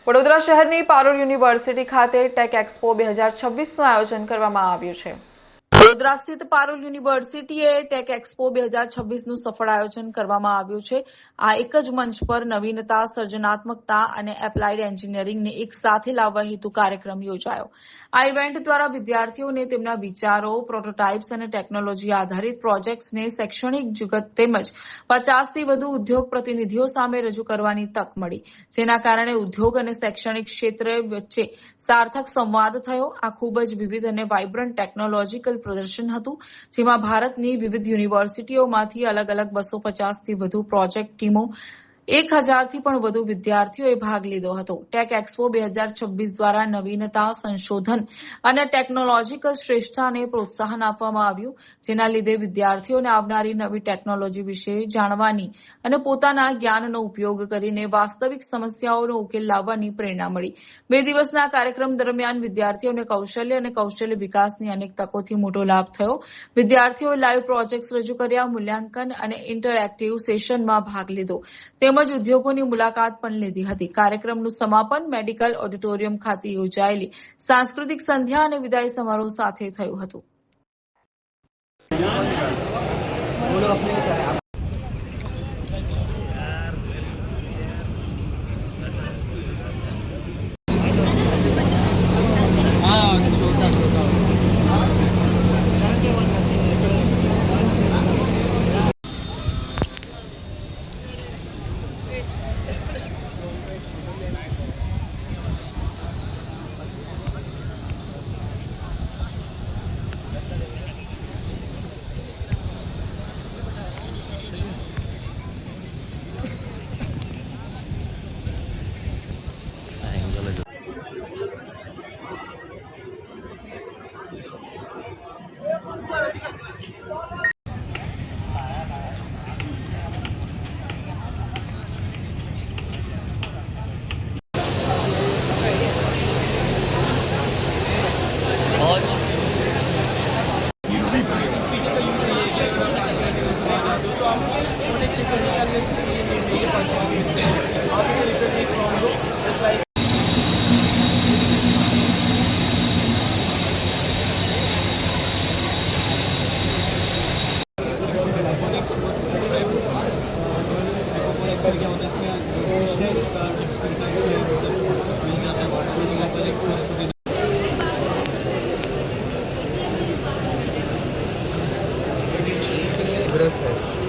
વડોદરા શહેરની પારુલ યુનિવર્સિટી ખાતે tech expo 2026નું આયોજન કરવામાં આવ્યું છે। વડોદરા સ્થિત પારુલ યુનિવર્સિટીએ ટેક એક્સપો 2026નું સફળ આયોજન કરવામાં આવ્યું છે। આ એક જ મંચ પર નવીનતા, સર્જનાત્મકતા અને એપ્લાઇડ એન્જિનિયરિંગને એક સાથે લાવવા હેતુ કાર્યક્રમ યોજાયો। આ ઇવેન્ટ દ્વારા વિદ્યાર્થીઓને તેમના વિચારો, પ્રોટોટાઇપ્સ અને ટેકનોલોજી આધારિત પ્રોજેક્ટ્સને શૈક્ષણિક જગત તેમજ 50થી વધુ ઉદ્યોગ પ્રતિનિધિઓ સામે રજૂ કરવાની તક મળી, જેના કારણે ઉદ્યોગ અને શૈક્ષણિક ક્ષેત્ર વચ્ચે સાર્થક સંવાદ થયો। આ ખૂબ જ વિવિધ અને વાઇબ્રન્ટ ટેકનોલોજીકલ પ્રદર્શન હતું, જેમાં ભારતની વિવિધ યુનિવર્સિટીઓમાંથી અલગ અલગ 250થી વધુ પ્રોજેક્ટ ટીમો, 1000થી પણ વધુ વિદ્યાર્થીઓએ ભાગ લીધો હતો। ટેક એક્સપો 2026 દ્વારા નવીનતા, સંશોધન અને ટેકનોલોજીકલ શ્રેષ્ઠતાને પ્રોત્સાહન આપવામાં આવ્યું, જેના લીધે વિદ્યાર્થીઓને આવનારી નવી ટેકનોલોજી વિશે જાણવાની અને પોતાના જ્ઞાનનો ઉપયોગ કરીને વાસ્તવિક સમસ્યાઓનો ઉકેલ લાવવાની પ્રેરણા મળી। 2 દિવસના કાર્યક્રમ દરમિયાન વિદ્યાર્થીઓને કૌશલ્ય અને કૌશલ્ય વિકાસની અનેક તકોથી મોટો લાભ થયો। વિદ્યાર્થીઓએ લાઈવ પ્રોજેક્ટ્સ રજૂ કર્યા, મૂલ્યાંકન અને ઇન્ટરેક્ટિવ સેશનમાં ભાગ લીધો તેમજ ઉદ્યોગોની મુલાકાત પણ લીધી હતી। કાર્યક્રમનું સમાપન મેડિકલ ઓડિટોરિયમ ખાતે યોજાયેલી સાંસ્કૃતિક સંધ્યા અને વિદાય સમારોહ સાથે થયું હતું।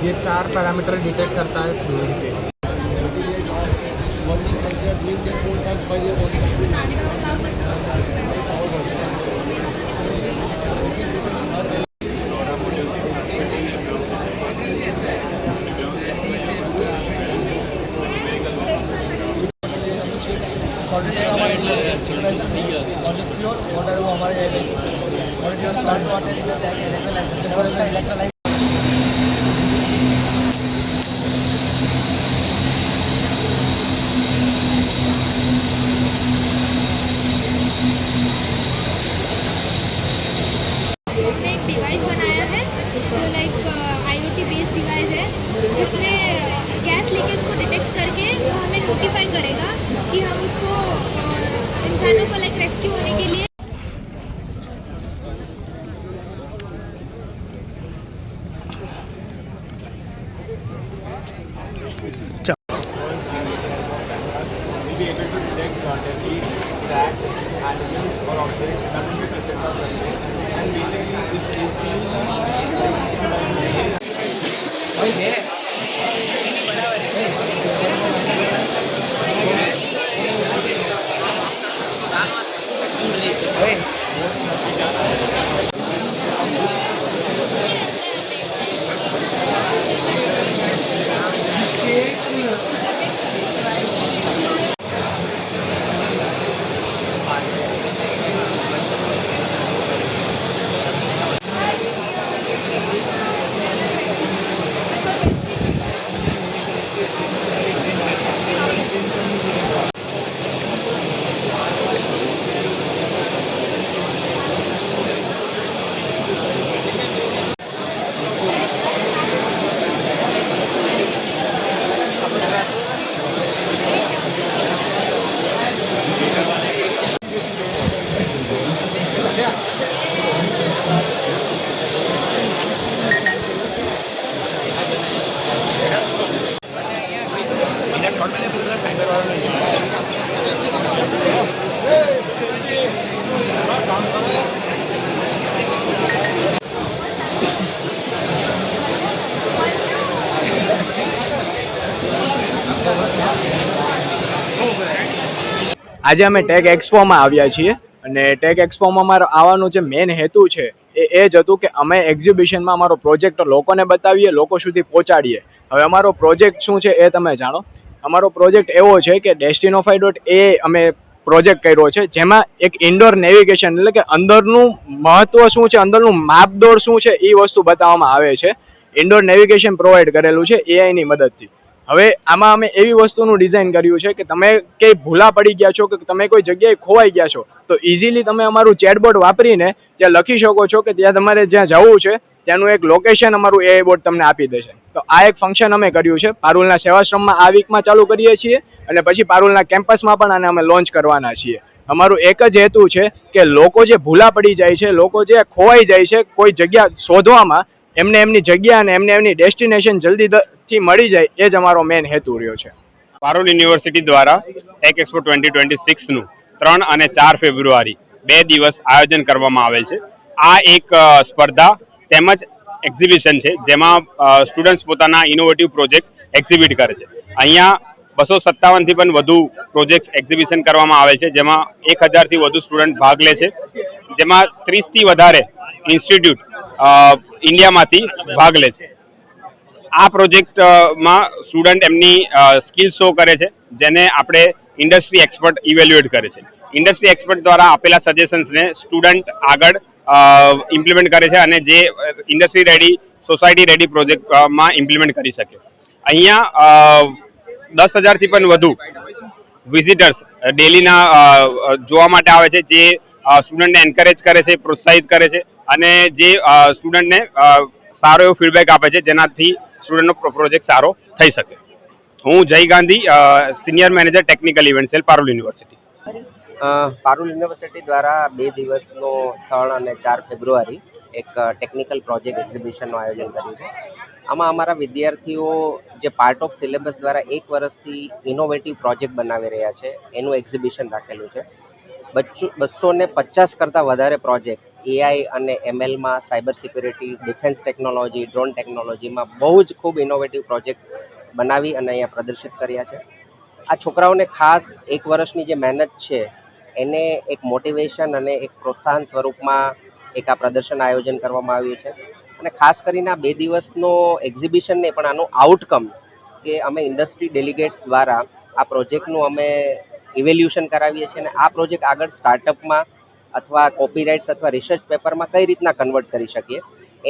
ये 4 पैरामीटर डिटेक्ट करता है फ्लूइड के। डिवाइस बनाया है जो लाइक IoT बेस्ड डिवाइस है। इसमें गैस लीकेज को डिटेक्ट करके वो हमें नोटिफाई करेगा कि हम उसको इंसानों को लाइक रेस्क्यू होने के लिए આજે અમે ટેક એક્સપોમાં આવ્યા છીએ અને ટેક એક્સપોમાં અમારો આવવાનો જે મેઇન હેતુ છે એ જ હતું કે અમે એક્ઝિબિશનમાં અમારો પ્રોજેક્ટ લોકોને બતાવીએ, લોકો સુધી પહોંચાડીએ. હવે અમારો પ્રોજેક્ટ શું છે એ તમે જાણો. અમારો પ્રોજેક્ટ એવો છે કે Destinofy.ai અમે પ્રોજેક્ટ કર્યો છે, જેમાં એક ઇન્ડોર નેવિગેશન એટલે કે અંદરનું મહત્વ શું છે, અંદરનું માપદોડ શું છે એ વસ્તુ બતાવવામાં આવે છે. ઇન્ડોર નેવિગેશન પ્રોવાઈડ કરેલું છે એઆઈની મદદથી. હવે આમાં અમે એવી વસ્તુનું ડિઝાઇન કર્યું છે કે તમે ક્યાંય ભૂલા પડી ગયા છો કે તમે કોઈ જગ્યાએ ખોવાઈ ગયા છો તો ઇઝીલી તમે અમારું ચેટબોટ વાપરીને ત્યાં લખી શકો છો કે ત્યાં તમારે જ્યાં જવું છે ત્યાંનું એક લોકેશન અમારું એઆઈ બોટ તમને આપી દેશે. તો આ એક ફંક્શન અમે કર્યું છે. પારુલના સેવાશ્રમમાં આ વીકમાં ચાલુ કરીએ છીએ અને પછી પારુલના કેમ્પસમાં પણ આને અમે લોન્ચ કરવાના છીએ. અમારું એક જ હેતુ છે કે લોકો જે ભૂલા પડી જાય છે, લોકો જે ખોવાઈ જાય છે કોઈ જગ્યા શોધવામાં, એમને એમની જગ્યા અને એમને એમની ડેસ્ટિનેશન જલ્દીથી મળી જાય, એ જ અમારો મેઇન હેતુ રહ્યો છે. પારુલ યુનિવર્સિટી દ્વારા ટેક એક્સપો 2026નું 3 અને 4 ફેબ્રુઆરી 2 દિવસ આયોજન કરવામાં આવેલ છે. આ એક સ્પર્ધા તેમજ એક્ઝિબિશન છે જેમાં સ્ટુડન્ટ્સ પોતાના ઇનોવેટિવ પ્રોજેક્ટ એક્ઝિબિટ કરે છે. અહીંયા 257થી પણ વધુ પ્રોજેક્ટ એક્ઝિબિશન કરવામાં આવે છે, જેમાં 1000થી વધુ સ્ટુડન્ટ ભાગ લે છે, જેમાં 30થી વધારે ઇન્સ્ટિટ્યૂટ ઇન્ડિયામાંથી ભાગ લે છે. આ પ્રોજેક્ટમાં સ્ટુડન્ટ એમની સ્કિલ શો કરે છે, જેને આપણે ઇન્ડસ્ટ્રી એક્સપર્ટ ઇવેલ્યુએટ કરે છે. ઇન્ડસ્ટ્રી એક્સપર્ટ દ્વારા આપેલા સજેશન્સને સ્ટુડન્ટ આગળ ઇમ્પ્લિમેન્ટ કરે છે અને જે ઇન્ડસ્ટ્રી રેડી, સોસાયટી રેડી પ્રોજેક્ટમાં ઇમ્પ્લિમેન્ટ કરી શકે. અહીંયા 10,000થી પણ વધુ વિઝિટર્સ ડેલીના જોવા માટે આવે છે, જે સ્ટુડન્ટને એન્કરેજ કરે છે, પ્રોત્સાહિત કરે છે અને જે સ્ટુડન્ટને સારો એવો ફીડબેક આપે છે, જેનાથી સ્ટુડન્ટનો પ્રોજેક્ટ સારો થઈ શકે. હું જય Gandhi, senior manager technical event cell, Parul university. Parul university દ્વારા 2 દિવસનો 3 અને 4 ફેબ્રુઆરી એક ટેકનિકલ પ્રોજેક્ટ એક્ઝિબિશનનું આયોજન કર્યું છે. આમાં અમારા વિદ્યાર્થીઓ જે પાર્ટ ઓફ સિલેબસ દ્વારા 1 વર્ષથી ઇનોવેટિવ પ્રોજેક્ટ બનાવી રહ્યા છે એનું એક્ઝિબિશન રાખેલું છે. 250 કરતાં વધારે પ્રોજેક્ટ એઆઈ અને એમએલમાં, cyber security, defence technology, drone ટેકનોલોજીમાં બહુ જ ખૂબ ઇનોવેટિવ પ્રોજેક્ટ બનાવી અને અહીંયા પ્રદર્શિત કર્યા છે. આ છોકરાઓને ખાસ 1 વર્ષની જે મહેનત છે એને એક મોટિવેશન અને એક પ્રોત્સાહન સ્વરૂપમાં એક આ પ્રદર્શન આયોજન કરવામાં આવ્યું છે. અને ખાસ કરીને આ 2 દિવસનો એક્ઝિબિશન નહીં પણ આનું આઉટકમ કે અમે ઇન્ડસ્ટ્રી ડેલિગેટ્સ દ્વારા આ પ્રોજેક્ટનું અમે ઇવેલ્યુશન કરાવીએ છીએ અને આ પ્રોજેક્ટ આગળ સ્ટાર્ટઅપમાં અથવા કોપીરાઇટ્સ અથવા રિસર્ચ પેપરમાં કઈ રીતના કન્વર્ટ કરી શકીએ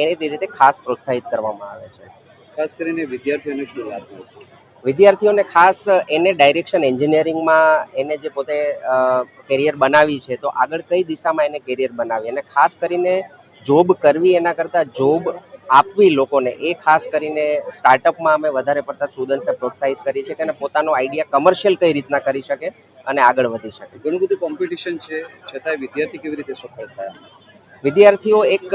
એની રીતે ખાસ પ્રોત્સાહિત કરવામાં આવે છે. ખાસ કરીને વિદ્યાર્થીઓને શું લાભ મળશે? વિદ્યાર્થીઓને ખાસ એને ડાયરેક્શન એન્જિનિયરિંગમાં એને જે પોતે કેરિયર બનાવી છે તો આગળ કઈ દિશામાં એને કેરિયર બનાવી અને ખાસ કરીને જોબ કરવી એના કરતાં જોબ આપવી લોકોને, એ ખાસ કરીને સ્ટાર્ટઅપમાં અમે વધારે પડતા સ્ટુડન્ટ્સને પ્રોત્સાહિત કરીએ છીએ કે એને પોતાનો આઈડિયા કમર્શિયલ કઈ રીતના કરી શકે અને આગળ વધી શકે. ઘણું બધું કોમ્પિટિશન છે, છતાંય વિદ્યાર્થી કેવી રીતે સફળ થાય? વિદ્યાર્થીઓ એક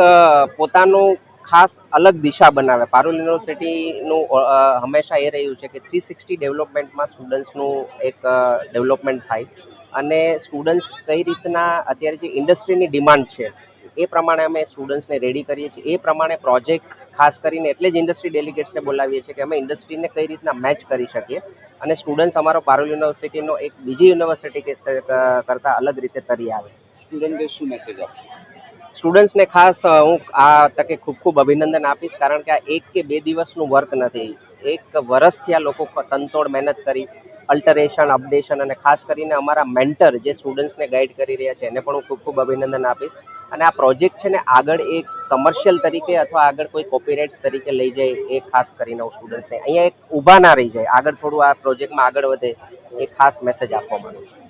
પોતાનું ખાસ અલગ દિશા બનાવે. પારુલ યુનિવર્સિટીનું હંમેશા એ રહ્યું છે કે 360 ડેવલપમેન્ટમાં સ્ટુડન્ટ્સનું એક ડેવલપમેન્ટ થાય અને સ્ટુડન્ટ્સ કઈ રીતના અત્યારે જે ઇન્ડસ્ટ્રીની ડિમાન્ડ છે એ પ્રમાણે અમે સ્ટુડન્ટ્સને રેડી કરીએ છીએ. એ પ્રમાણે પ્રોજેક્ટ ખાસ કરીને એટલે જ ઇન્ડસ્ટ્રી ડેલિગેટ્સને બોલાવીએ છીએ કે અમે ઇન્ડસ્ટ્રીને કઈ રીતના મેચ કરી શકીએ અને સ્ટુડન્ટ્સ અમારો પારુલ યુનિવર્સિટીનો એક બીજી યુનિવર્સિટી કરતાં અલગ રીતે તરી આવે. સ્ટુડન્ટને શું મેસેજ આપશે? સ્ટુડન્ટ્સને ખાસ હું આ તકે ખૂબ ખૂબ અભિનંદન આપીશ, કારણ કે આ 1 કે 2 દિવસનું વર્ક નથી. 1 વર્ષથી આ લોકો તનતોડ મહેનત કરી અલ્ટરેશન, અપડેશન અને ખાસ કરીને અમારા મેન્ટર જે સ્ટુડન્ટ્સને ગાઈડ કરી રહ્યા છે એને પણ હું ખૂબ ખૂબ અભિનંદન આપીશ. અને આ પ્રોજેક્ટ છે ને આગળ એક કમર્શિયલ તરીકે અથવા આગળ કોઈ કોપીરાઇટ્સ તરીકે લઈ જાય એ ખાસ કરીને હું સ્ટુડન્ટ્સને અહીંયા એક ઊભા ના રહી જાય, આગળ થોડું આ પ્રોજેક્ટમાં આગળ વધે એ ખાસ મેસેજ આપવા માંગુ છું.